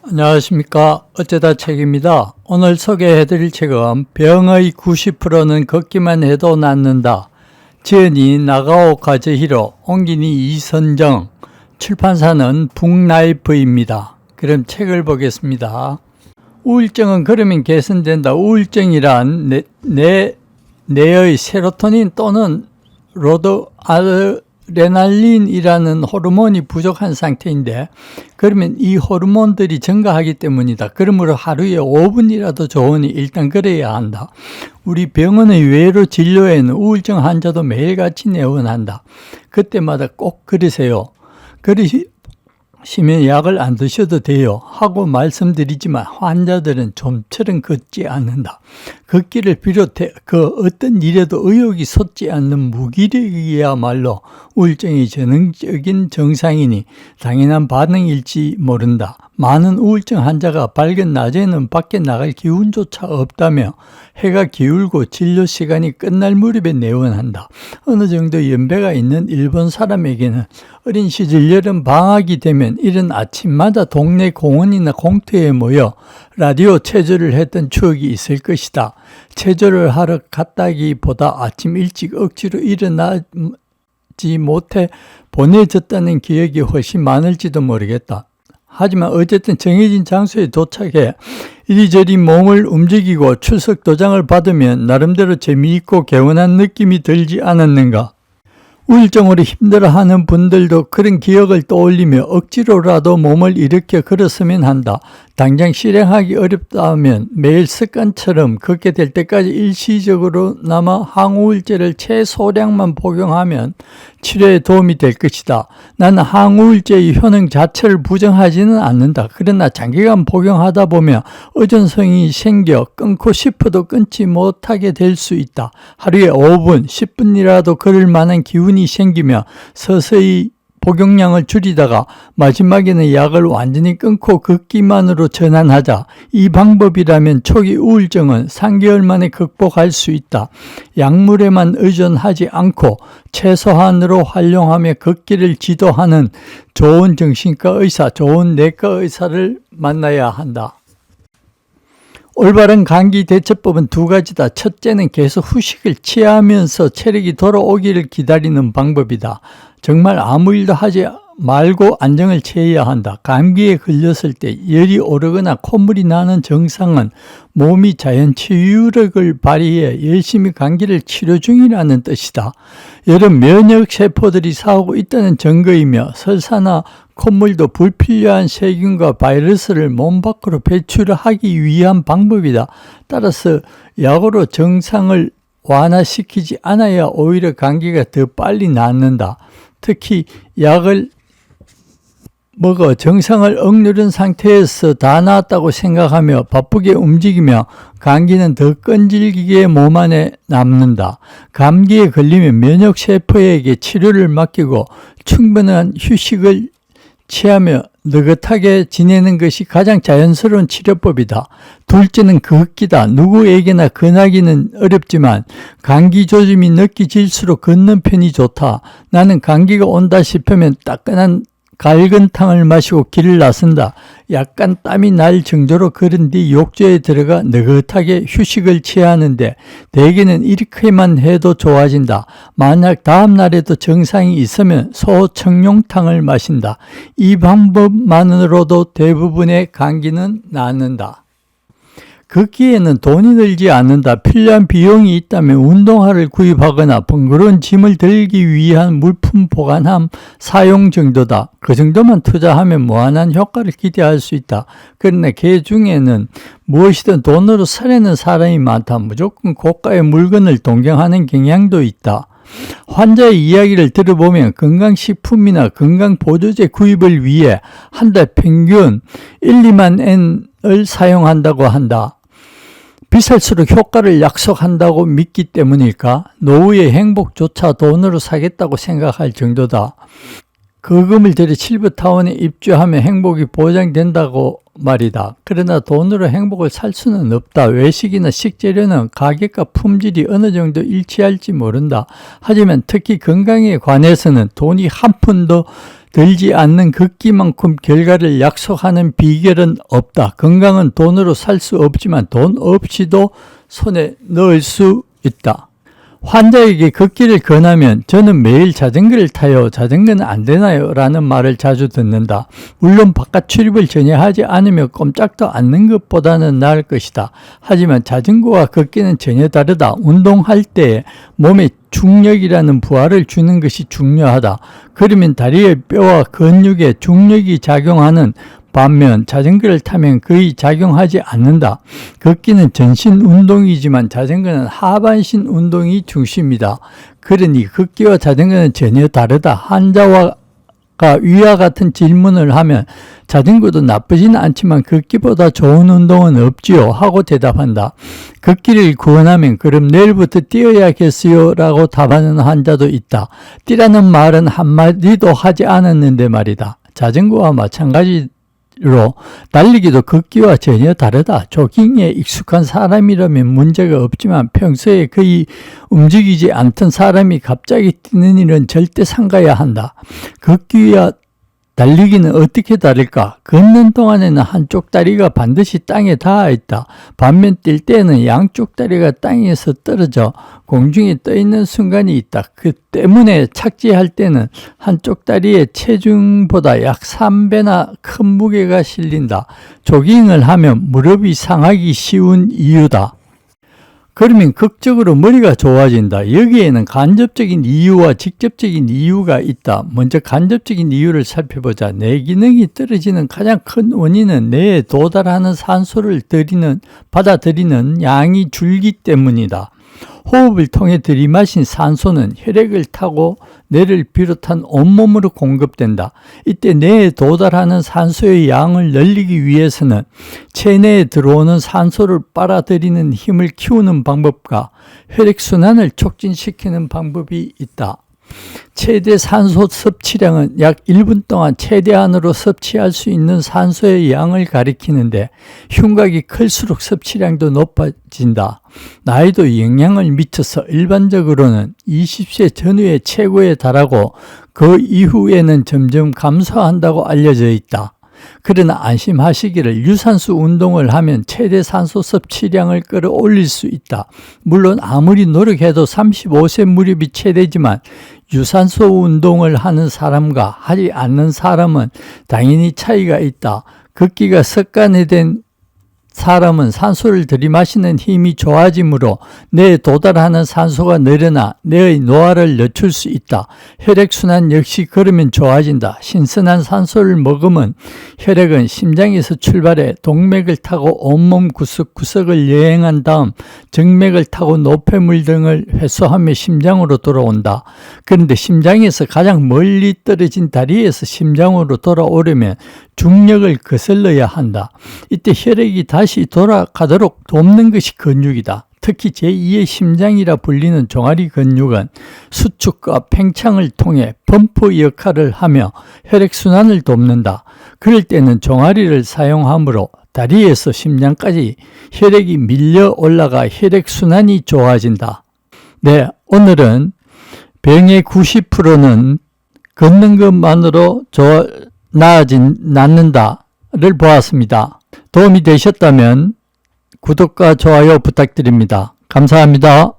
안녕하십니까. 어쩌다 책입니다. 오늘 소개해드릴 책은 병의 90%는 걷기만 해도 낫는다. 지은이 나가오 가즈히로, 옮기니 이선정, 출판사는 북라이프입니다. 그럼 책을 보겠습니다. 우울증은 걸으면 개선된다. 우울증이란 뇌의 세로토닌 또는 노르아드레날린이라는 호르몬이 부족한 상태인데, 그러면 이 호르몬들이 증가하기 때문이다. 그러므로 하루에 5분이라도 좋으니 일단 걸어야 한다. 우리 병원의 외로 진료에는 우울증 환자도 매일같이 내원한다. 그때마다 꼭 걸으세요. 걸으시면 약을 안 드셔도 돼요 하고 말씀드리지만 환자들은 좀처럼 걷지 않는다. 걷기를 비롯해 그 어떤 일에도 의욕이 솟지 않는 무기력이야말로 우울증의 전형적인 증상이니 당연한 반응일지 모른다. 많은 우울증 환자가 밝은 낮에는 밖에 나갈 기운조차 없다며 해가 기울고 진료 시간이 끝날 무렵에 내원한다. 어느 정도 연배가 있는 일본 사람에게는 어린 시절 여름 방학이 되면 이른 아침마다 동네 공원이나 공터에 모여 라디오 체조를 했던 추억이 있을 것이다. 체조를 하러 갔다기보다 아침 일찍 억지로 일어나지 못해 보내졌다는 기억이 훨씬 많을지도 모르겠다. 하지만 어쨌든 정해진 장소에 도착해 이리저리 몸을 움직이고 출석 도장을 받으면 나름대로 재미있고 개운한 느낌이 들지 않았는가? 우울증으로 힘들어하는 분들도 그런 기억을 떠올리며 억지로라도 몸을 일으켜 걸었으면 한다. 당장 실행하기 어렵다면 매일 습관처럼 걷게 될 때까지 일시적으로나마 항우울제를 최소량만 복용하면 치료에 도움이 될 것이다. 나는 항우울제의 효능 자체를 부정하지는 않는다. 그러나 장기간 복용하다 보면 의존성이 생겨 끊고 싶어도 끊지 못하게 될 수 있다. 하루에 5분, 10분이라도 걸을 만한 기운이 생기며 서서히 복용량을 줄이다가 마지막에는 약을 완전히 끊고 걷기만으로 전환하자. 이 방법이라면 초기 우울증은 3개월 만에 극복할 수 있다. 약물에만 의존하지 않고 최소한으로 활용하며 걷기를 지도하는 좋은 정신과 의사, 좋은 내과 의사를 만나야 한다. 올바른 감기 대처법은 두 가지다. 첫째는 계속 휴식을 취하면서 체력이 돌아오기를 기다리는 방법이다. 정말 아무 일도 하지 말고 안정을 취해야 한다. 감기에 걸렸을 때 열이 오르거나 콧물이 나는 증상은 몸이 자연 치유력을 발휘해 열심히 감기를 치료 중이라는 뜻이다. 여름 면역 세포들이 싸우고 있다는 증거이며 설사나 콧물도 불필요한 세균과 바이러스를 몸 밖으로 배출하기 위한 방법이다. 따라서 약으로 증상을 완화시키지 않아야 오히려 감기가 더 빨리 낫는다. 특히 약을 먹어 증상을 억누른 상태에서 다 나았다고 생각하며 바쁘게 움직이며 감기는 더 끈질기게 몸 안에 남는다. 감기에 걸리면 면역세포에게 치료를 맡기고 충분한 휴식을 취하며 느긋하게 지내는 것이 가장 자연스러운 치료법이다. 둘째는 걷기다. 누구에게나 권하기는 어렵지만 감기 조짐이 느껴질수록 걷는 편이 좋다. 나는 감기가 온다 싶으면 따끈한 갈근탕을 마시고 길을 나선다. 약간 땀이 날 정도로 걸은 뒤 욕조에 들어가 느긋하게 휴식을 취하는데 대개는 이렇게만 해도 좋아진다. 만약 다음 날에도 증상이 있으면 소청룡탕을 마신다. 이 방법만으로도 대부분의 감기는 낫는다. 걷기에는 돈이 들지 않는다. 필요한 비용이 있다면 운동화를 구입하거나 번거로운 짐을 들기 위한 물품 보관함 사용 정도다. 그 정도만 투자하면 무한한 효과를 기대할 수 있다. 그러나 그 중에는 무엇이든 돈으로 사려는 사람이 많다. 무조건 고가의 물건을 동경하는 경향도 있다. 환자의 이야기를 들어보면 건강식품이나 건강보조제 구입을 위해 한 달 평균 1, 2만 엔을 사용한다고 한다. 비쌀수록 효과를 약속한다고 믿기 때문일까? 노후의 행복조차 돈으로 사겠다고 생각할 정도다. 거금을 들여 실버타운에 입주하면 행복이 보장된다고 말이다. 그러나 돈으로 행복을 살 수는 없다. 외식이나 식재료는 가격과 품질이 어느 정도 일치할지 모른다. 하지만 특히 건강에 관해서는 돈이 한 푼도 들지 않는 걷기만큼 결과를 약속하는 비결은 없다. 건강은 돈으로 살 수 없지만 돈 없이도 손에 넣을 수 있다. 환자에게 걷기를 권하면 저는 매일 자전거를 타요. 자전거는 안 되나요? 라는 말을 자주 듣는다. 물론 바깥 출입을 전혀 하지 않으며 꼼짝도 않는 것보다는 나을 것이다. 하지만 자전거와 걷기는 전혀 다르다. 운동할 때 몸에 중력이라는 부하를 주는 것이 중요하다. 그러면 다리의 뼈와 근육에 중력이 작용하는 반면 자전거를 타면 거의 작용하지 않는다. 걷기는 전신 운동이지만 자전거는 하반신 운동이 중심이다. 그러니 걷기와 자전거는 전혀 다르다. 환자가 위와 같은 질문을 하면 자전거도 나쁘지는 않지만 걷기보다 좋은 운동은 없지요 하고 대답한다. 걷기를 권하면 그럼 내일부터 뛰어야겠어요 라고 답하는 환자도 있다. 뛰라는 말은 한마디도 하지 않았는데 말이다. 자전거와 마찬가지로 달리기도 걷기와 전혀 다르다. 조깅에 익숙한 사람이라면 문제가 없지만 평소에 거의 움직이지 않던 사람이 갑자기 뛰는 일은 절대 삼가야 한다. 걷기와 달리기는 어떻게 다를까? 걷는 동안에는 한쪽 다리가 반드시 땅에 닿아 있다. 반면 뛸 때는 양쪽 다리가 땅에서 떨어져 공중에 떠 있는 순간이 있다. 그 때문에 착지할 때는 한쪽 다리의 체중보다 약 3배나 큰 무게가 실린다. 조깅을 하면 무릎이 상하기 쉬운 이유다. 그러면 극적으로 머리가 좋아진다. 여기에는 간접적인 이유와 직접적인 이유가 있다. 먼저 간접적인 이유를 살펴보자. 뇌 기능이 떨어지는 가장 큰 원인은 뇌에 도달하는 산소를 받아들이는 양이 줄기 때문이다. 호흡을 통해 들이마신 산소는 혈액을 타고 뇌를 비롯한 온몸으로 공급된다. 이때 뇌에 도달하는 산소의 양을 늘리기 위해서는 체내에 들어오는 산소를 빨아들이는 힘을 키우는 방법과 혈액순환을 촉진시키는 방법이 있다. 최대 산소 섭취량은 약 1분 동안 최대한으로 섭취할 수 있는 산소의 양을 가리키는데 흉곽이 클수록 섭취량도 높아진다. 나이도 영향을 미쳐서 일반적으로는 20세 전후에 최고에 달하고 그 이후에는 점점 감소한다고 알려져 있다. 그러나 안심하시기를 유산소 운동을 하면 최대 산소 섭취량을 끌어올릴 수 있다. 물론 아무리 노력해도 35세 무렵이 최대지만 유산소 운동을 하는 사람과 하지 않는 사람은 당연히 차이가 있다. 걷기가 습관화된 사람은 산소를 들이마시는 힘이 좋아지므로 뇌에 도달하는 산소가 늘어나 뇌의 노화를 늦출 수 있다. 혈액순환 역시 그러면 좋아진다. 신선한 산소를 먹으면 혈액은 심장에서 출발해 동맥을 타고 온몸 구석구석을 여행한 다음 정맥을 타고 노폐물 등을 회수하며 심장으로 돌아온다. 그런데 심장에서 가장 멀리 떨어진 다리에서 심장으로 돌아오려면 중력을 거슬러야 한다. 이때 혈액이 다시 돌아가도록 돕는 것이 근육이다. 특히 제2의 심장이라 불리는 종아리 근육은 수축과 팽창을 통해 펌프 역할을 하며 혈액순환을 돕는다. 그럴 때는 종아리를 사용하므로 다리에서 심장까지 혈액이 밀려 올라가 혈액순환이 좋아진다. 네, 오늘은 병의 90%는 걷는 것만으로 낫는다를 보았습니다. 도움이 되셨다면 구독과 좋아요 부탁드립니다. 감사합니다.